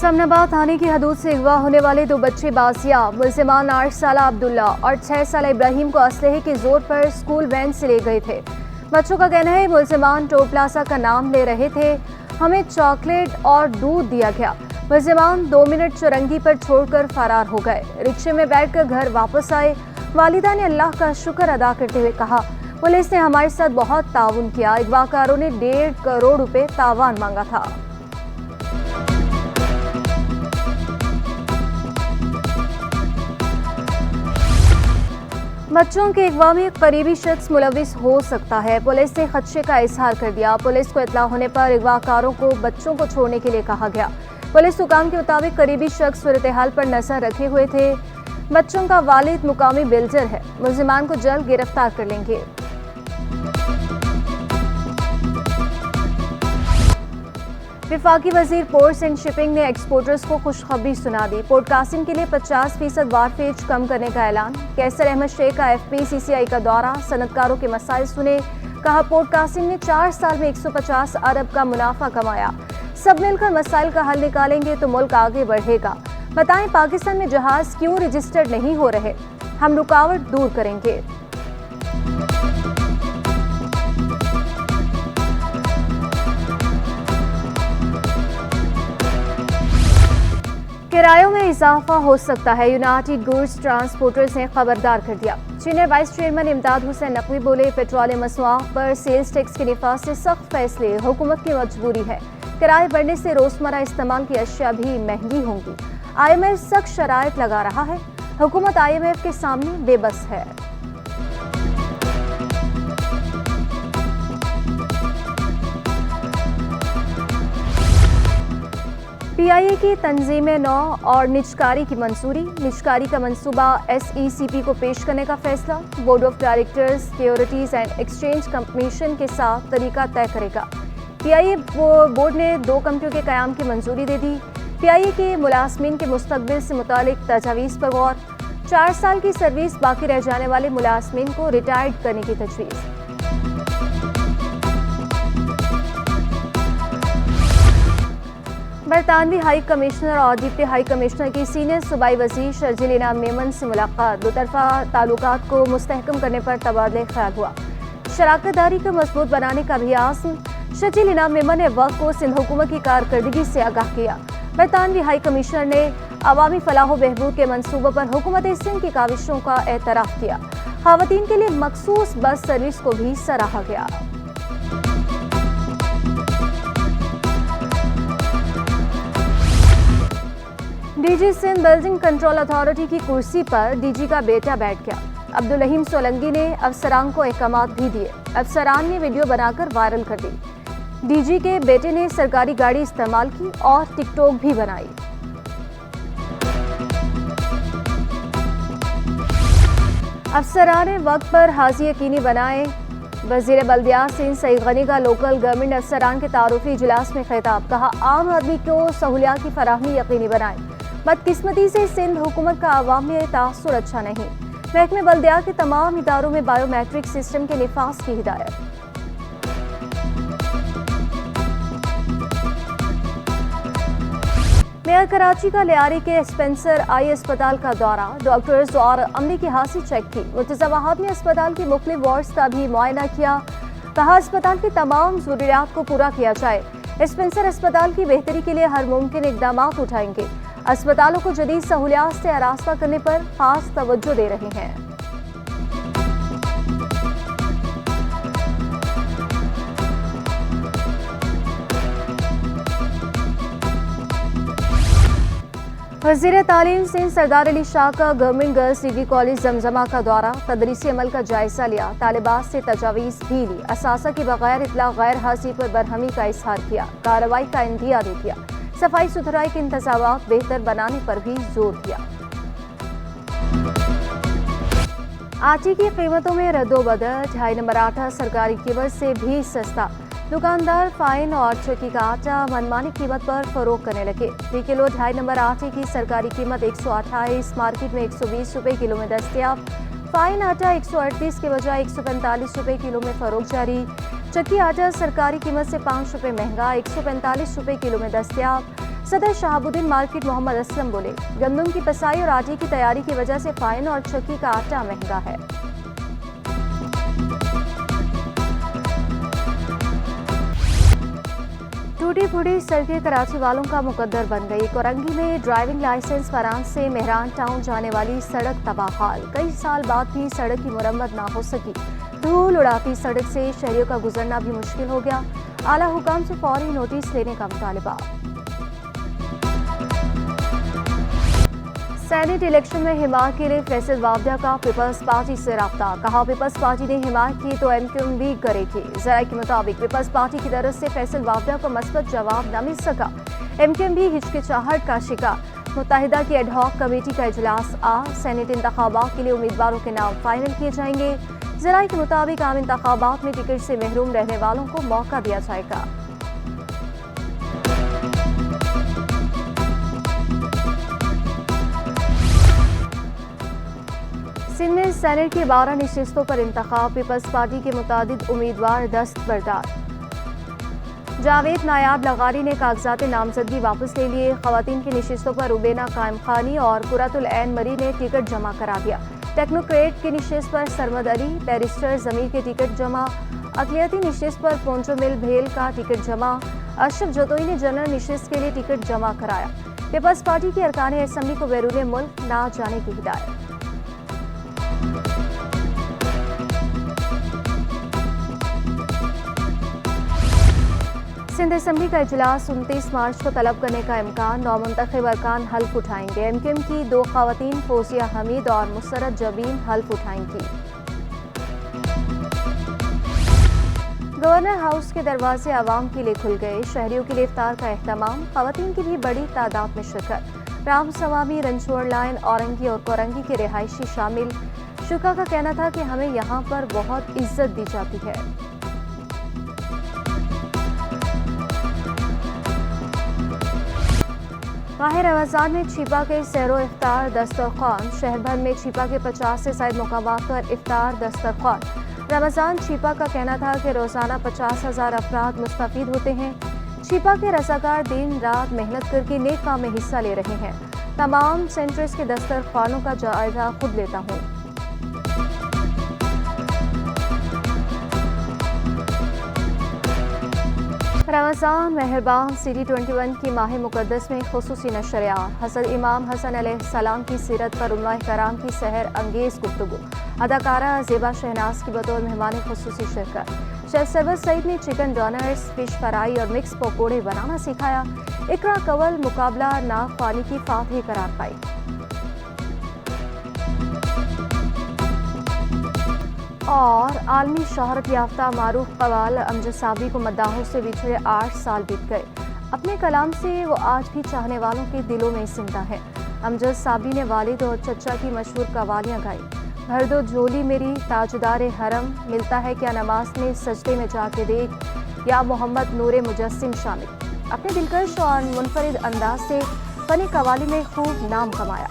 समनाबाद थाने की हदूद से अगवा होने वाले दो बच्चे बासियाब। मुलजिमान 8 साला अब्दुल्ला और 6 साला इब्राहिम को असलहे के जोर पर स्कूल वैन से ले गए थे। बच्चों का कहना है मुलजिमान टोल प्लाजा का नाम ले रहे थे, हमें चॉकलेट और दूध दिया गया। मुलजिमान 2 मिनट चुरंगी पर छोड़कर फरार हो गए। रिक्शे में बैठकर घर वापस आए। वालिदा ने अल्लाह का शुक्र अदा करते हुए कहा, पुलिस ने हमारे साथ बहुत ताउन किया। अगवाकारों ने 1.5 करोड़ रुपए तावान मांगा था। बच्चों के अगवा में करीबी शख्स मुलविस हो सकता है। पुलिस ने खदशे का इजहार कर दिया। पुलिस को इत्तला होने पर अगवाकारों को बच्चों को छोड़ने के लिए कहा गया। पुलिस हुकाम के मुताबिक करीबी शख्स सूरत हाल पर नजर रखे हुए थे। बच्चों का वालिद मुकामी बिल्डर है। मुलजिमान को जल्द गिरफ्तार कर लेंगे। विफाकी वजीर पोर्ट्स एंड शिपिंग ने एक्सपोर्टर्स को खुशखबरी सुना दी। पोर्ट कासिम के लिए 50% वारफेज कम करने का ऐलान। कैसर अहमद शेख का FPCCI का दौरा, सनतकारों के मसाइल सुने। कहा, पोर्ट कासिम ने 4 साल में 150 अरब का मुनाफा कमाया। सब मिलकर मसाइल का हल निकालेंगे तो मुल्क आगे बढ़ेगा। बताएं पाकिस्तान में जहाज क्यों रजिस्टर्ड नहीं हो रहे, हम रुकावट दूर करेंगे। किरायों में इजाफा हो सकता है, यूनाइटेड गुड्स ट्रांसपोर्टर्स ने खबरदार कर दिया। सीनियर वाइस चेयरमैन इमदाद हुसैन नकवी बोले, पेट्रोलियम मसनूआत पर सेल्स टैक्स के निफाज से सख्त फैसले हुकूमत की मजबूरी है। किराए बढ़ने से रोजमर्रा इस्तेमाल की अशिया भी महंगी होंगी। IMF सख्त शराइत लगा रहा है। हुकूमत IMF के सामने बेबस है। PIA की तंजीम नौ और निजकारी की मंजूरी। निजकारी का मंसूबा SECP को पेश करने का फैसला। Board of directors securities and exchange commission के साथ तरीका तय करेगा। PIA बोर्ड ने 2 कंपनियों के कयाम की मंजूरी दे दी। PIA के मुलाजमीन के मुस्तकबिल से मुतालिक तजावीज़ पर गौर। 4 साल की सर्विस बाकी रह जाने वाले मुलाजमीन को रिटायर्ड करने की तजवीज़। बरतानवी हाई कमिश्नर और डिप्टी हाई कमिश्नर की सीनियर सूबाई वज़ीर शर्जील इनाम मेमन से मुलाकात। दोतरफा ताल्लुकात को मुस्तहकम करने पर तबादले ख्याल हुआ। शराकतदारी को मजबूत बनाने का भी आज़म। शर्जील इनाम मेमन ने वक्त को सिंध हुकूमत की कारकर्दगी से आगाह किया। बरतानवी हाई कमिश्नर ने अवामी फलाह बहबूद के मनसूबों पर हुकूमत सिंध की काविशों का एतराफ़ किया। ख़वातीन के लिए मखसूस बस सर्विस को भी सराहा गया। DG Sindh building control authority की कुर्सी पर DG का बेटा बैठ गया। अब्दुल रहीम सोलंकी ने अफसरान को अहकामात भी दिए। अफसरान ने वीडियो बनाकर वायरल कर दी। DG के बेटे ने सरकारी गाड़ी इस्तेमाल की और टिकटॉक भी बनाई। अफसरान ने वक्त पर हाजिर यकीनी बनाए। वजीर बल्दियात सिंध सईद गनी का लोकल गवर्नमेंट अफसरान के तारुफी इजलास में खिताब। कहा, आम आदमी को सहूलियात की फराहमी यकीनी बनाएं। बदकिस्मती से सिंध हुकूमत का आवाम में तासुर अच्छा नहीं। महकमे बल्दियात के तमाम इदारों में बायोमेट्रिक सिस्टम के निफाज की हिदायत। मेयर कराची का लियारी के स्पेंसर आई अस्पताल का दौरा। डॉक्टर्स और अमले की हासिल चेक की। मुर्तजा वहाब ने अस्पताल के मुख्तलिफ वार्ड्स का भी मुआयना किया। कहा, अस्पताल की तमाम जरूरियात को पूरा किया जाए। स्पेंसर अस्पताल की बेहतरी के लिए हर मुमकिन इकदाम उठाएंगे। अस्पतालों को जदीद सहूलियात से आरास्ता करने पर खास तवज्जो दे रहे हैं। वज़ीर तालीम सिंध सरदार अली शाह का government girls degree college Zamzama का दौरा। तदरीसी अमल का जायजा लिया। तालिबात से तजावीज़ भी ली। असासा के बगैर इतला गैर हाजिर पर बरहमी का इजहार किया। कार्रवाई का इंदिया दे दिया। सफाई सुथराई के इंतजामात बेहतर बनाने पर भी जोर दिया। आटे की कीमतों में रद्दोबदल। 2.5 नंबर आटा सरकारी कीमत से भी सस्ता। दुकानदार फाइन और चक्की का आटा मनमानी कीमत पर फरोख्त करने लगे। 3 किलो 2.5 नंबर आटे की सरकारी कीमत 128, मार्केट में 120 रुपए किलो में दस्तयाब। फाइन आटा 138 के बजाय 145 रुपए किलो में फरोख्त जारी। चक्की आटा सरकारी कीमत से 5 रुपए महंगा 145 रुपए किलो में दस्तयाब। सदर शहाबुद्दीन मार्केट मोहम्मद असलम बोले, गंदम की पिसाई और आटे की तैयारी की वजह से फाइन और चक्की का आटा महंगा है। टूटी फूटी सड़कें कराची वालों का मुकद्दर बन गई। कोरंगी में ड्राइविंग लाइसेंस फरांस से मेहरान टाउन जाने वाली सड़क तबाहाल, कई साल बाद भी सड़क की मुरम्मत ना हो सकी। धूल उड़ाती सड़क से शहरियों का गुजरना भी मुश्किल हो गया। आला हुकाम से फौरी नोटिस लेने का मुतालबा। सेनेट इलेक्शन में हिमायत के लिए फैसल वावदा का पीपल्स पार्टी से राब्ता, कहा पीपल्स पार्टी ने हिमायत की तो एमक्यूएम भी करेगी। जराये के मुताबिक पीपल्स पार्टी की तरफ से फैसल वावदा को मस्बत जवाब न मिल सका। एमक्यूएम भी हिचकिचाहट का शिकार। मुत्तहिदा की एडहॉक कमेटी का इजलास आज। सेनेट इंतखाबात के लिए उम्मीदवारों के नाम फाइनल किए जाएंगे। जराये के मुताबिक आम इंतखाबात में टिकट से महरूम रहने वालों को मौका दिया जाएगा। सिंध में सेनेट की 12 नशिस्तों पर इंतखाब, पीपल्स पार्टी के मुतादिद उम्मीदवार दस्तबरदार। जावेद नायाब लगारी ने कागजात नामजदगी वापस ले लिए। खवातीन की नशिस्तों पर रुबेना कायम खानी और कुरतुल ऐन मरी ने टिकट जमा करा दिया। टेक्नोक्रेट की नशिस्त पर सरमद अली, बैरिस्टर जमीर के टिकट जमा। अकलियती नशिस्त पर पोंचो मिल भेल का टिकट जमा। अशरफ जतोई ने जनरल नशिस्त के लिए टिकट जमा कराया। पीपल्स पार्टी के अरकान असम्बली को बैरून मुल्क ना जाने की हिदायत। सिंध असम्बली का इजलास 29 मार्च को तलब करने का इम्कान, नौमुंतखब अरकान हल्फ उठाएंगे। एमक्यूएम की 2 खवातीन फौजिया हमीद और मुसरत जबीन हल्फ उठाएंगी। गवर्नर हाउस के दरवाजे आवाम के लिए खुल गए। शहरियों के लिए इफ्तार का एहतमाम, खवातीन की भी बड़ी तादाद में शिरकत। राम सवामी, रंचोड़ लाइन, औरंगी और कोरंगी के रिहायशी शामिल। शुका का कहना था कि हमें यहाँ पर बहुत इज्जत दी जाती है। माह रमज़ान में छिपा के सैरो इफ्तार दस्तरखान, शहर भर में छिपा के 50 से ज़ायद मुकामात पर इफ्तार दस्तरखान। रमज़ान छिपा का कहना था कि रोज़ाना 50,000 अफराद मुस्तफ़ीद होते हैं। छिपा के रज़ाकार दिन रात मेहनत करके नेक काम में हिस्सा ले रहे हैं। तमाम सेंटर्स के दस्तरखानों का जायजा खुद लेता हूँ। रमज़ान मेहरबान सिटी 21 की माह मुक़द्दस में खुसूसी नशरियात। हज़रत इमाम हसन अलैहिस्सलाम की सीरत पर उलमा कराम की सहर अंगेज़ गुफ्तगू। अदाकारा ज़ेबा शहनाज की बतौर मेहमान खुसूसी शिरकत। शेफ सरवर सईद ने चिकन डोनर्स, फिश फ्राई और मिक्स पकौड़े बनाना सिखाया। इकरा कवल मुकाबला नागख्वानी की फातह करार पाई। और आलमी शोहरत याफ्ता मारूफ कवाल अमजद साबरी को मद्दाहों से बिछड़े 8 साल बीत गए। अपने कलाम से वो आज भी चाहने वालों के दिलों में जिंदा है। अमजद साबरी ने वालिद और चचा की मशहूर कवालियाँ गाई। भर दो झोली मेरी ताजदार हरम, मिलता है क्या नमाज में सजदे में जाके देख, या मोहम्मद नूरे मुजस्सिम शामिल। अपने दिलकश और मुनफरिद अंदाज से फनी कवाली में खूब नाम कमाया।